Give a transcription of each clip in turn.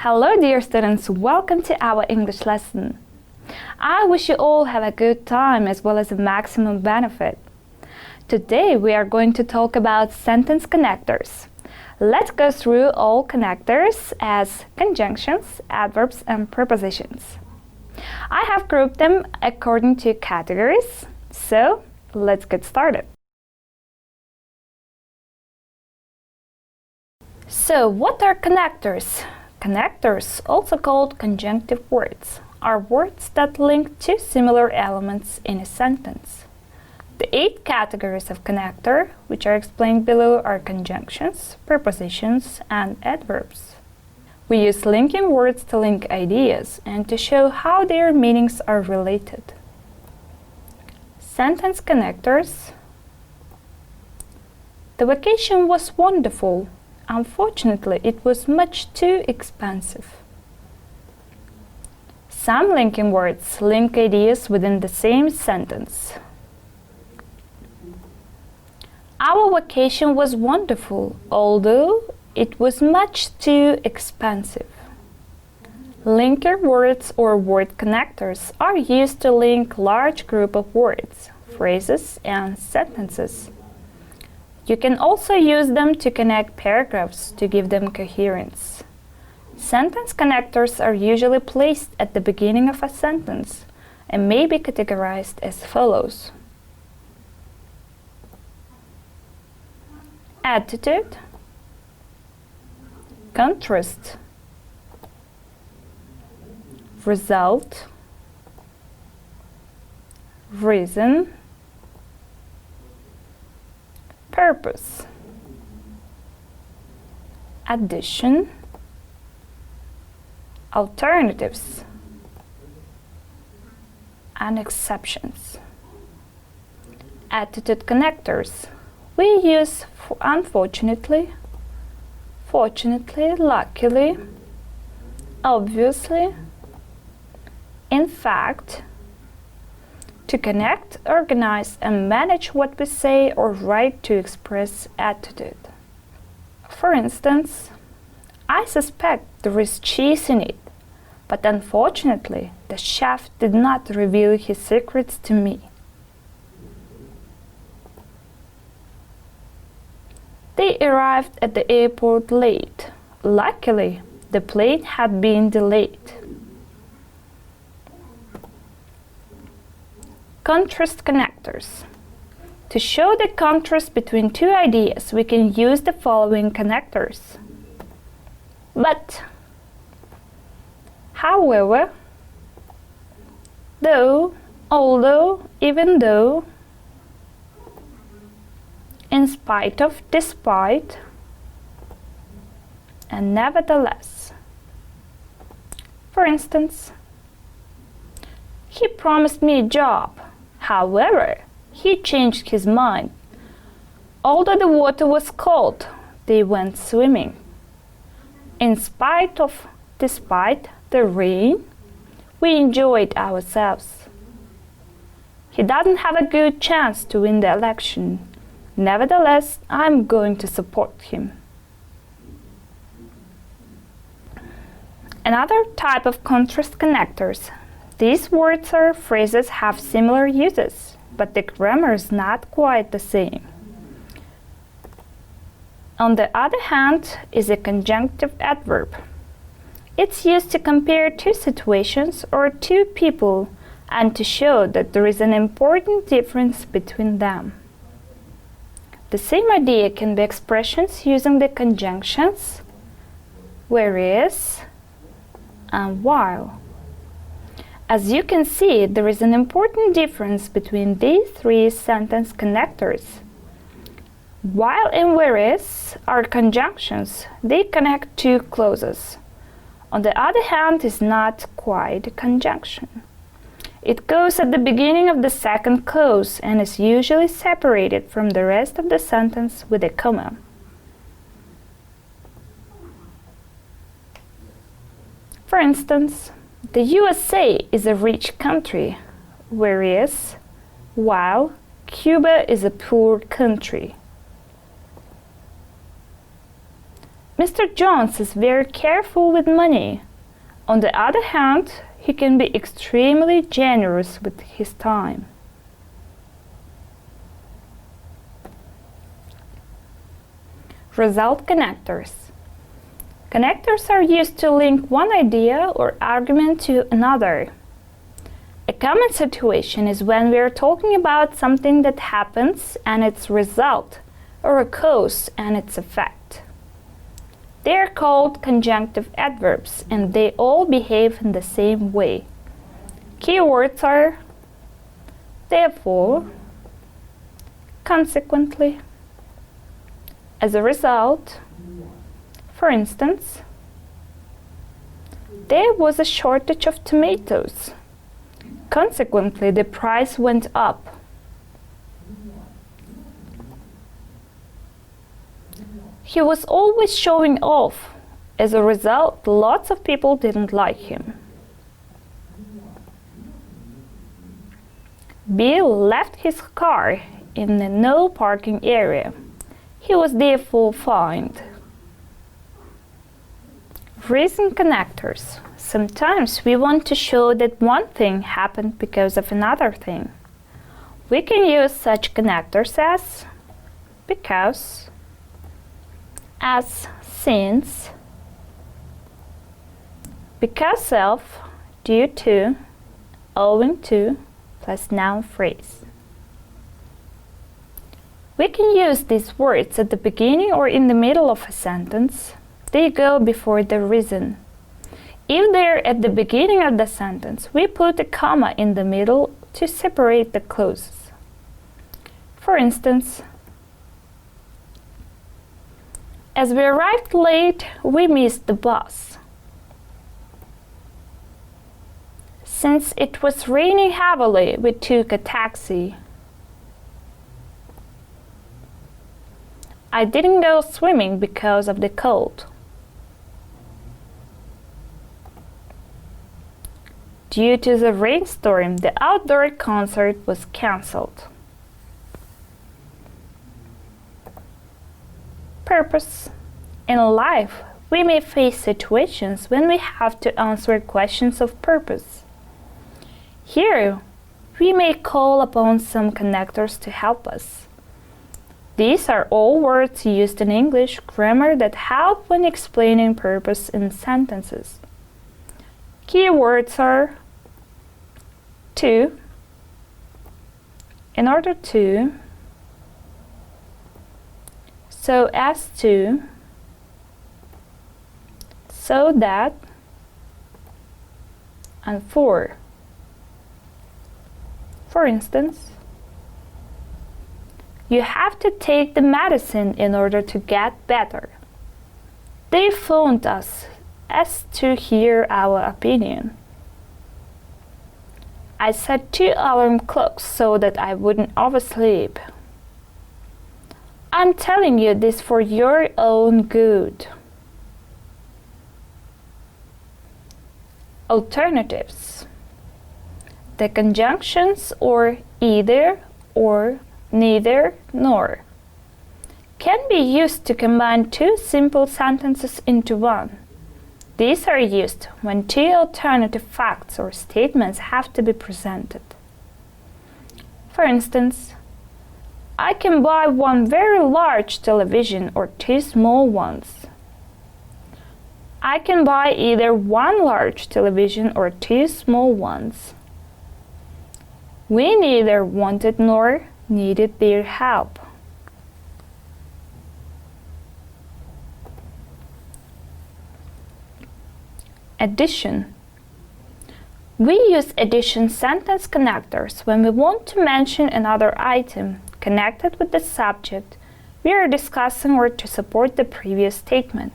Hello dear students, welcome to our English lesson. I wish you all have a good time as well as a maximum benefit. Today we are going to talk about sentence connectors. Let's go through all connectors as conjunctions, adverbs and prepositions. I have grouped them according to categories, so let's get started. So what are connectors? Connectors, also called conjunctive words, are words that link two similar elements in a sentence. The 8 categories of connector, which are explained below, are conjunctions, prepositions, and adverbs. We use linking words to link ideas and to show how their meanings are related. Sentence connectors. The vacation was wonderful. Unfortunately, it was much too expensive. Some linking words link ideas within the same sentence. Our vacation was wonderful, although it was much too expensive. Linker words or word connectors are used to link large group of words, phrases, and sentences. You can also use them to connect paragraphs to give them coherence. Sentence connectors are usually placed at the beginning of a sentence and may be categorized as follows. Attitude, contrast, result, reason, purpose, addition, alternatives, and exceptions. Attitude connectors we use for unfortunately, fortunately, luckily, obviously, in fact, to connect, organize, and manage what we say or write to express attitude. For instance, I suspect there is cheese in it, but unfortunately, the chef did not reveal his secrets to me. They arrived at the airport late. Luckily, the plane had been delayed. Contrast connectors. To show the contrast between two ideas, we can use the following connectors. But, however, though, although, even though, in spite of, despite, and nevertheless. For instance, he promised me a job. However, he changed his mind. Although the water was cold, they went swimming. In spite of, despite the rain, we enjoyed ourselves. He doesn't have a good chance to win the election. Nevertheless, I'm going to support him. Another type of contrast connectors. These words or phrases have similar uses, but the grammar is not quite the same. On the other hand is a conjunctive adverb. It's used to compare two situations or two people and to show that there is an important difference between them. The same idea can be expressions using the conjunctions whereas and while. As you can see, there is an important difference between these 3 sentence connectors. While and whereas are conjunctions, they connect 2 clauses. On the other hand, is not quite a conjunction. It goes at the beginning of the second clause and is usually separated from the rest of the sentence with a comma. For instance, the USA is a rich country, whereas, while Cuba is a poor country. Mr. Jones is very careful with money. On the other hand, he can be extremely generous with his time. Result connectors. Connectors are used to link one idea or argument to another. A common situation is when we are talking about something that happens and its result, or a cause and its effect. They are called conjunctive adverbs and they all behave in the same way. Keywords are therefore, consequently, as a result. For instance, there was a shortage of tomatoes. Consequently, the price went up. He was always showing off. As a result, lots of people didn't like him. Bill left his car in the no parking area. He was therefore fined. Reason connectors. Sometimes we want to show that one thing happened because of another thing. We can use such connectors as because, as, since, because of, due to, owing to, plus noun phrase. We can use these words at the beginning or in the middle of a sentence. They go before the reason. If they're at the beginning of the sentence, we put a comma in the middle to separate the clauses. For instance, as we arrived late, we missed the bus. Since it was raining heavily, we took a taxi. I didn't go swimming because of the cold. Due to the rainstorm, the outdoor concert was cancelled. Purpose. In life, we may face situations when we have to answer questions of purpose. Here, we may call upon some connectors to help us. These are all words used in English grammar that help when explaining purpose in sentences. Keywords are to, in order to, so as to, so that, and for. For instance, you have to take the medicine in order to get better. They phoned us as to hear our opinion. I set 2 alarm clocks so that I wouldn't oversleep. I'm telling you this for your own good. Alternatives. The conjunctions or either, or, neither, nor can be used to combine 2 simple sentences into one. These are used when 2 alternative facts or statements have to be presented. For instance, I can buy 1 very large television or 2 small ones. I can buy either 1 large television or 2 small ones. We neither wanted nor needed their help. Addition. We use addition sentence connectors when we want to mention another item connected with the subject we are discussing or to support the previous statement.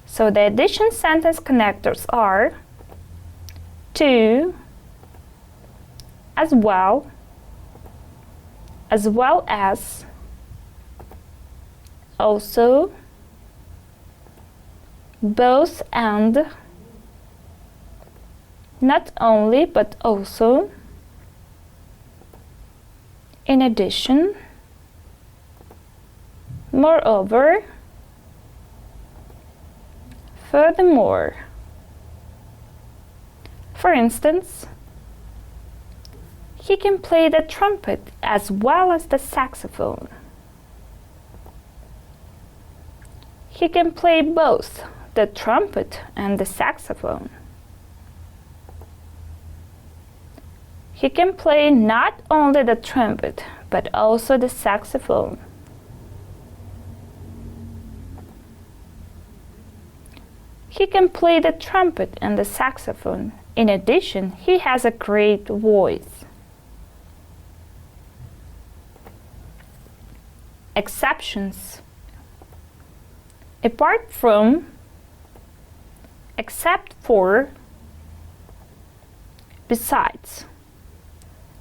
So the addition sentence connectors are to, as well as, also, both and, not only but also, in addition, moreover, Furthermore, for instance, he can play the trumpet as well as the saxophone. He can play both the trumpet and the saxophone. He can play not only the trumpet, but also the saxophone. He can play the trumpet and the saxophone. In addition, he has a great voice. Exceptions. Apart from, except for, besides.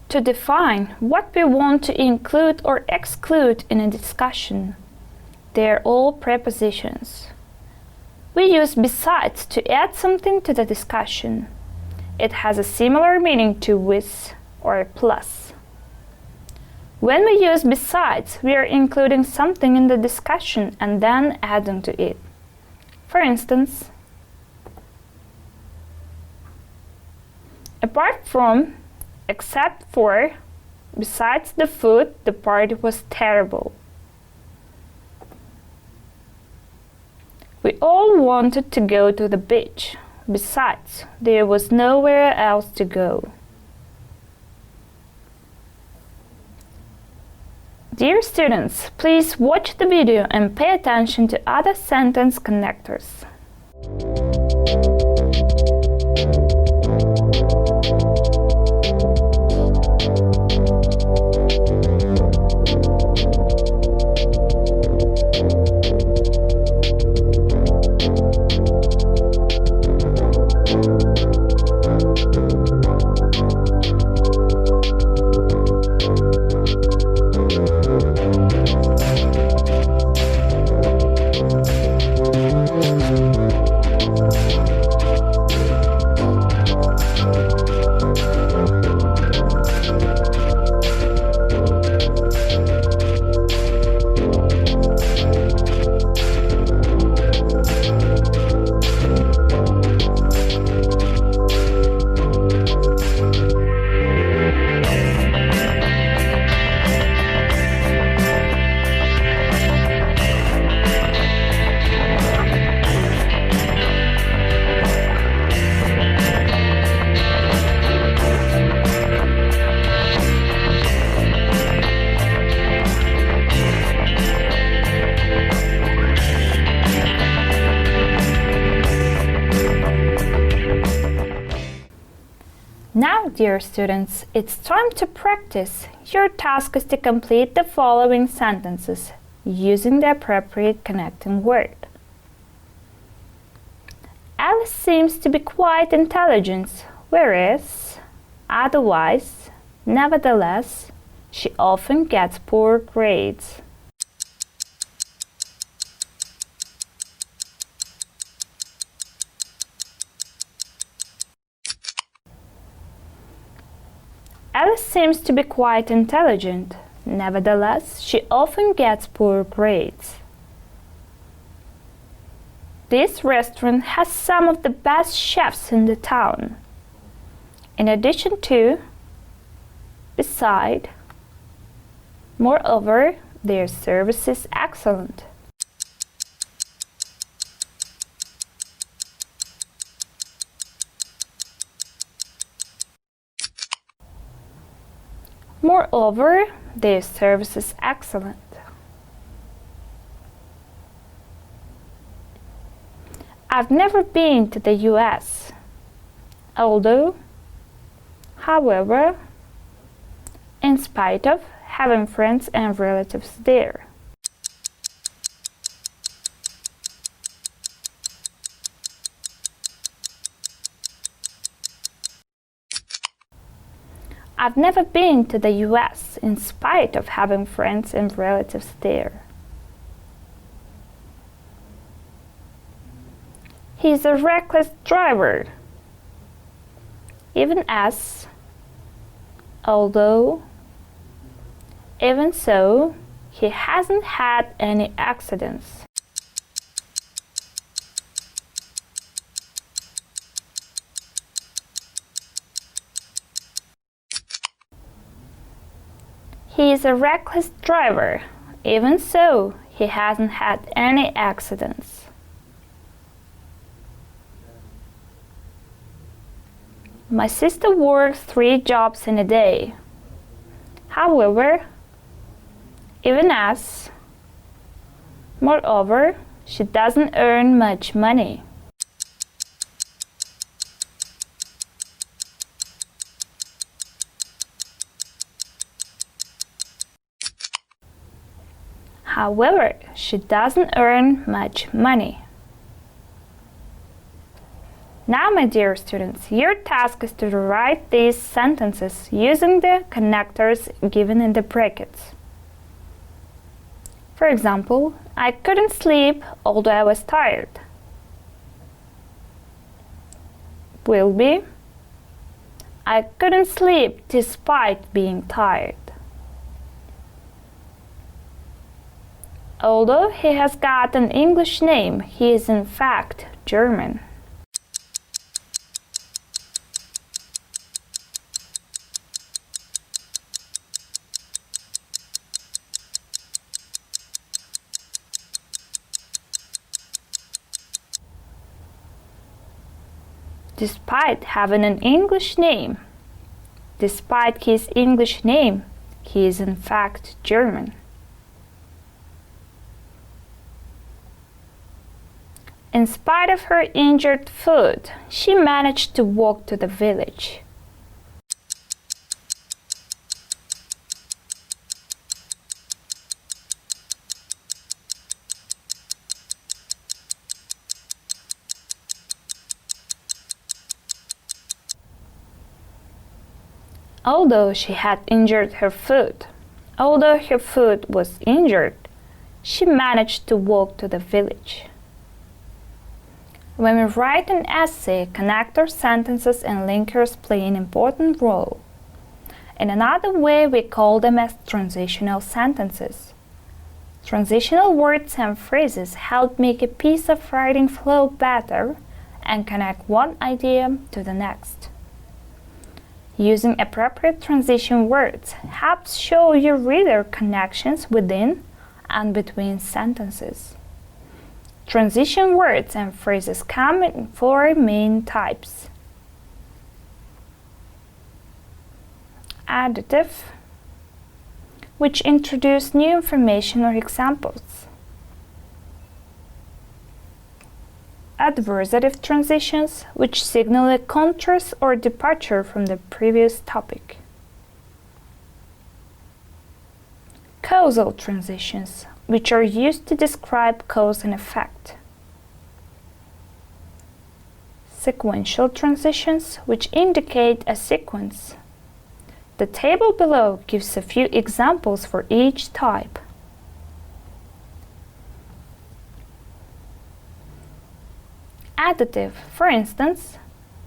To define what we want to include or exclude in a discussion, they are all prepositions. We use besides to add something to the discussion. It has a similar meaning to with or plus. When we use besides, we are including something in the discussion and then adding to it. For instance, apart from, except for, besides the food, the party was terrible. We all wanted to go to the beach. Besides, there was nowhere else to go. Dear students, please watch the video and pay attention to other sentence connectors. Now, dear students, it's time to practice. Your task is to complete the following sentences using the appropriate connecting word. Alice seems to be quite intelligent, whereas, otherwise, nevertheless, she often gets poor grades. Alice seems to be quite intelligent. Nevertheless, she often gets poor grades. This restaurant has some of the best chefs in the town. In addition to, beside, moreover, their service is excellent. Moreover, their service is excellent. I've never been to the US, although, however, in spite of having friends and relatives there. I've never been to the US in spite of having friends and relatives there. He's a reckless driver, even as, although, even so, he hasn't had any accidents. is a reckless driver. Even so, he hasn't had any accidents. My sister works 3 jobs in a day. However, even as, moreover, she doesn't earn much money. However, she doesn't earn much money. Now, my dear students, your task is to write these sentences using the connectors given in the brackets. For example, I couldn't sleep although I was tired. Will be, I couldn't sleep despite being tired. Although he has got an English name, he is in fact German. Despite having an English name, despite his English name, he is in fact German. In spite of her injured foot, she managed to walk to the village. Although she had injured her foot, although her foot was injured, she managed to walk to the village. When we write an essay, connector sentences and linkers play an important role. In another way, we call them as transitional sentences. Transitional words and phrases help make a piece of writing flow better and connect one idea to the next. Using appropriate transition words helps show your reader connections within and between sentences. Transition words and phrases come in 4 main types. Additive, which introduce new information or examples. Adversative transitions, which signal a contrast or departure from the previous topic. Causal transitions, which are used to describe cause and effect. Sequential transitions, which indicate a sequence. The table below gives a few examples for each type. Additive, for instance,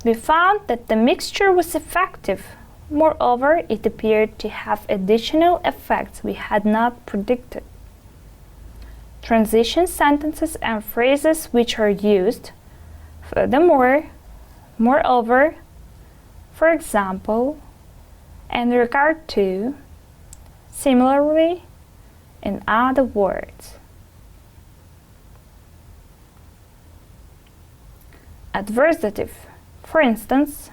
we found that the mixture was effective. Moreover, it appeared to have additional effects we had not predicted. Transition sentences and phrases which are used, furthermore, moreover, for example, in regard to, similarly, in other words. Adversative, for instance,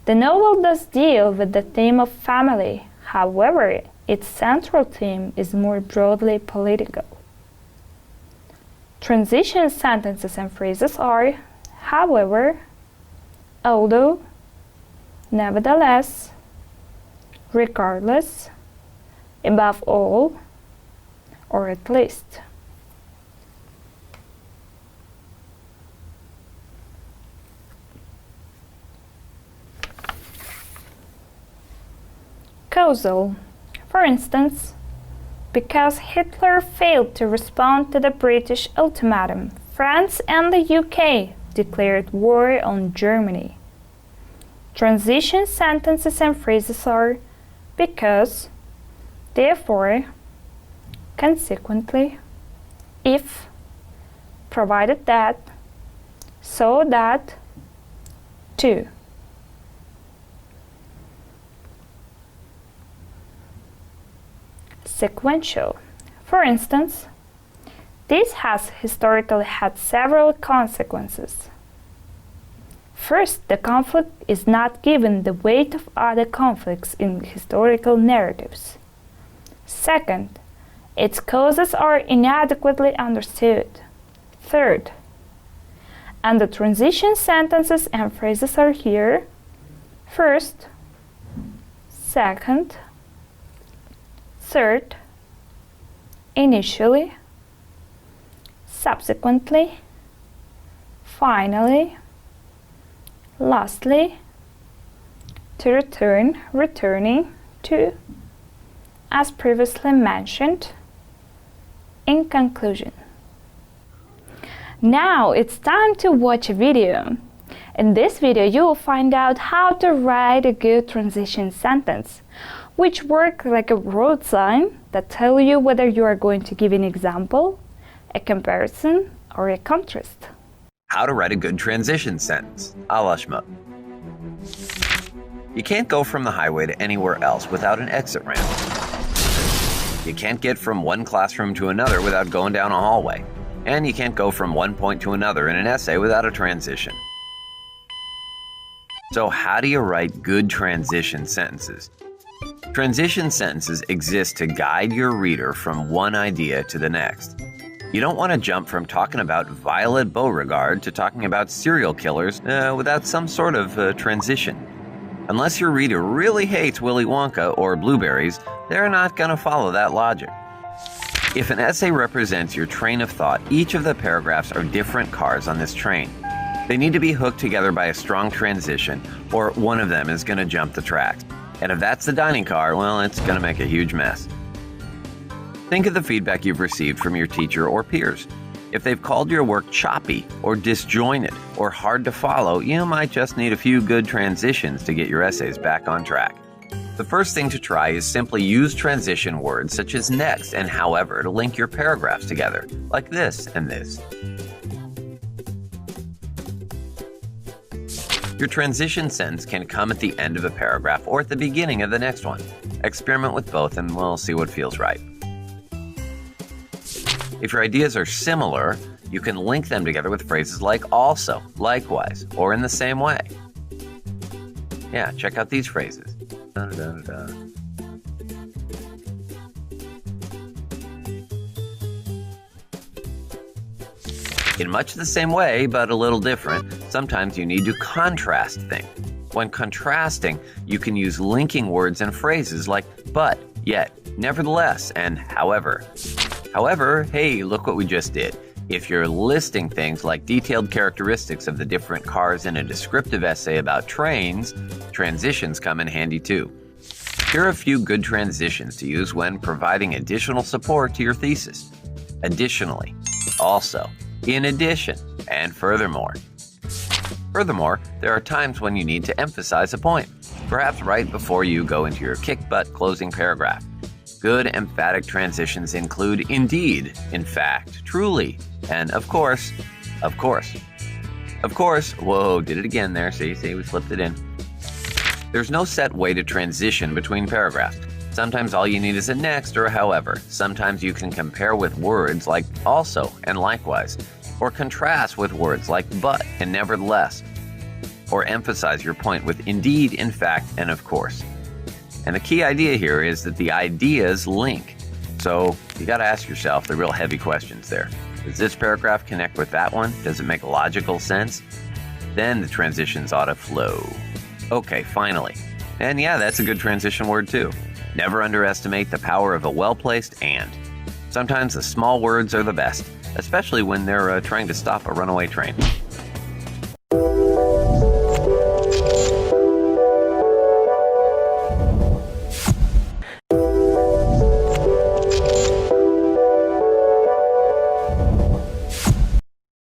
the novel does deal with the theme of family, however, its central theme is more broadly political. Transition sentences and phrases are, however, although, nevertheless, regardless, above all, or at least. Causal, for instance, because Hitler failed to respond to the British ultimatum, France and the UK declared war on Germany. Transition sentences and phrases are because, therefore, consequently, if, provided that, so that, to. sequential. For instance, this has historically had several consequences. First, the conflict is not given the weight of other conflicts in historical narratives. Second, its causes are inadequately understood. Third, and the transition sentences and phrases are here. First, second, third, initially, subsequently, finally, lastly, to return, returning to, as previously mentioned, in conclusion. Now it's time to watch a video. In this video you will find out how to write a good transition sentence, which work like a road sign that tell you whether you are going to give an example, a comparison, or a contrast. How to write a good transition sentence. Alashma. You can't go from the highway to anywhere else without an exit ramp. You can't get from one classroom to another without going down a hallway. And you can't go from one point to another in an essay without a transition. So how do you write good transition sentences? Transition sentences exist to guide your reader from one idea to the next. You don't want to jump from talking about Violet Beauregard to talking about serial killers without some sort of transition. Unless your reader really hates Willy Wonka or blueberries, they're not going to follow that logic. If an essay represents your train of thought, each of the paragraphs are different cars on this train. They need to be hooked together by a strong transition, or one of them is going to jump the tracks. And if that's the dining car, well, it's going to make a huge mess. Think of the feedback you've received from your teacher or peers. If they've called your work choppy or disjointed or hard to follow, you might just need a few good transitions to get your essays back on track. The first thing to try is simply use transition words such as next and however to link your paragraphs together, like this and this. Your transition sentence can come at the end of a paragraph or at the beginning of the next one. Experiment with both and we'll see what feels right. If your ideas are similar, you can link them together with phrases like also, likewise, or in the same way. Yeah, check out these phrases. Da, da, da, da. In much the same way, but a little different, sometimes you need to contrast things. When contrasting, you can use linking words and phrases like but, yet, nevertheless, and however. However, hey, look what we just did. If you're listing things like detailed characteristics of the different cars in a descriptive essay about trains, transitions come in handy too. Here are a few good transitions to use when providing additional support to your thesis. Additionally, also, in addition, and furthermore. Furthermore, there are times when you need to emphasize a point, perhaps right before you go into your kick-butt closing paragraph. Good emphatic transitions include indeed, in fact, truly, and of course, of course. Of course, whoa, did it again there, see, we slipped it in. There's no set way to transition between paragraphs. Sometimes all you need is a next or a however. Sometimes you can compare with words like also and likewise, or contrast with words like but and nevertheless, or emphasize your point with indeed, in fact, and of course. And the key idea here is that the ideas link. So you got to ask yourself the real heavy questions there. Does this paragraph connect with that one? Does it make logical sense? Then the transitions ought to flow. Okay, finally. And yeah, that's a good transition word too. Never underestimate the power of a well-placed and. Sometimes the small words are the best, especially when they're trying to stop a runaway train.